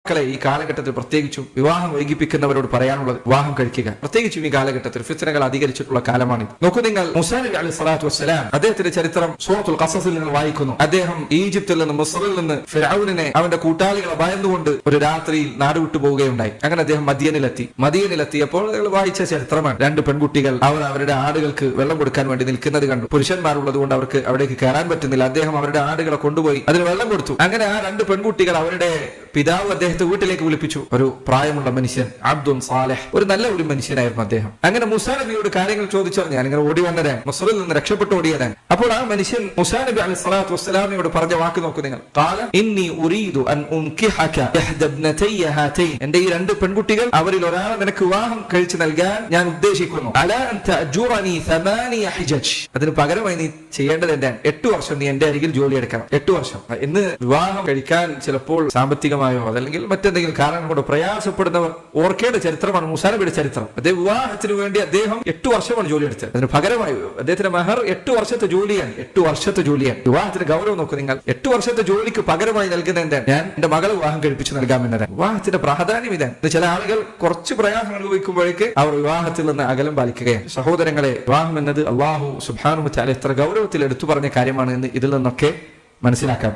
ഈ കാലഘട്ടത്തിൽ പ്രത്യേകിച്ചും വിവാഹം വൈകിപ്പിക്കുന്നവരോട് പറയാനുള്ളത് വിവാഹം കഴിക്കുക. പ്രത്യേകിച്ചും ഈ കാലഘട്ടത്തിൽ ഫിത്നകൾ അധികരിച്ചിട്ടുള്ള കാലമാണിത്. നോക്കൂ നിങ്ങൾ, മൂസാ നബി അലൈഹി സ്വലാത്തു വസ്സലാം അദ്ദേഹത്തിന്റെ ചരിത്രം സൂറത്തുൽ ഖസസിൽ നിങ്ങൾ വായിക്കുന്നു. അദ്ദേഹം ഈജിപ്തിൽ നിന്ന് മിസ്റിൽ നിന്ന് ഫിർഔനിനെ അവന്റെ കൂട്ടാളികളെ ഭയന്നുകൊണ്ട് ഒരു രാത്രിയിൽ നാടുവിട്ടു പോവുകയുണ്ടായി. അങ്ങനെ അദ്ദേഹം മദീനയിലെത്തിയപ്പോൾ നിങ്ങൾ വായിച്ച ചരിത്രമാണ്. 2 പെൺകുട്ടികൾ അവർ അവരുടെ ആടുകൾക്ക് വെള്ളം കൊടുക്കാൻ വേണ്ടി നിൽക്കുന്നത് കണ്ടു. പുരുഷന്മാരുള്ളത് കൊണ്ട് അവർക്ക് അവിടേക്ക് കയറാൻ പറ്റുന്നില്ല. അദ്ദേഹം അവരുടെ ആടുകളെ കൊണ്ടുപോയി അതിന് വെള്ളം കൊടുത്തു. അങ്ങനെ ആ 2 പെൺകുട്ടികൾ അവരുടെ പിതാവ് അദ്ദേഹത്തെ വീട്ടിലേക്ക് വിളിപ്പിച്ചു. ഒരു പ്രായമുള്ള മനുഷ്യൻ, അബ്ദുൽ സാലിഹ്, ഒരു നല്ല ഒരു മനുഷ്യനായിരുന്നു അദ്ദേഹം. അങ്ങനെ മൂസാ നബിയോട് കാര്യങ്ങൾ ചോദിച്ചാൽ ഞാനിങ്ങനെ ഓടി വന്നതാണ്, മിസ്റിൽ നിന്ന് രക്ഷപ്പെട്ടു ഓടിയതാണ്. അപ്പോൾ ആ മനുഷ്യൻ മൂസാ നബി അലൈഹി സ്വലാത്തു വസ്സലാമിനോട് പറഞ്ഞ വാക്ക് നോക്കൂ നിങ്ങൾ. ഖാല ഇന്നി ഉരീദു അൻ ഉൻകിഹക ഇഹ്ദ ഇബ്നതയ്യ ഹാതൈൻ, എന്റെ ഈ 2 പെൺകുട്ടികൾ അവരിൽ ഒരാളെ നിനക്ക് വിവാഹം കഴിച്ചു നൽകാൻ ഞാൻ ഉദ്ദേശിക്കുന്നു. അലാ അൻ തഅജുറനി 8 ഹിജജ്, അതിന് പകരമായി നീ ചെയ്യേണ്ടത് എന്താണ്? 8 വർഷം നീ എന്റെ അരികിൽ ജോലി എടുക്കണം. 8 വർഷം. ഇന്ന് വിവാഹം കഴിക്കാൻ ചിലപ്പോൾ സാമ്പത്തികമായോ അതല്ലെങ്കിൽ മറ്റെന്തെങ്കിലും കാരണം കൊണ്ട് പ്രയാസപ്പെടുന്നവർ ഓർക്കേണ്ട ചരിത്രമാണ് മൂസാ നബിയുടെ ചരിത്രം. അദ്ദേഹം വിവാഹത്തിന് വേണ്ടി അദ്ദേഹം 8 വർഷമാണ് ജോലി എടുത്തത്. അതിന് പകരമായി അദ്ദേഹത്തിന്റെ മഹർ 8 വർഷത്തെ ജോലിയാണ്. 8 വർഷത്തെ ജോലിയാണ്. വിവാഹത്തിന് ഗൗരവം നോക്കൂ നിങ്ങൾ. 8 വർഷത്തെ ജോലിക്ക് പകരമായി നൽകുന്ന എന്താണ്? ഞാൻ എന്റെ മകളെ വിവാഹം കഴിപ്പിച്ചു നൽകാമെന്നതാണ്. വിവാഹത്തിന്റെ പ്രാധാന്യം ഇതാണ്. ചില ആളുകൾ കുറച്ച് പ്രയാസം അനുഭവിക്കുമ്പോഴേക്ക് അവർ വിവാഹത്തിൽ നിന്ന് അകലം പാലിക്കുകയാണ്. സഹോദരങ്ങളെ, വിവാഹം എന്നത് അല്ലാഹു സുബ്ഹാനഹു വ തആല എത്ര ഗൗരവത്തിൽ എടുത്തു പറഞ്ഞ കാര്യമാണ് എന്ന് ഇതിൽ നിന്നൊക്കെ മനസ്സിലാക്കാം.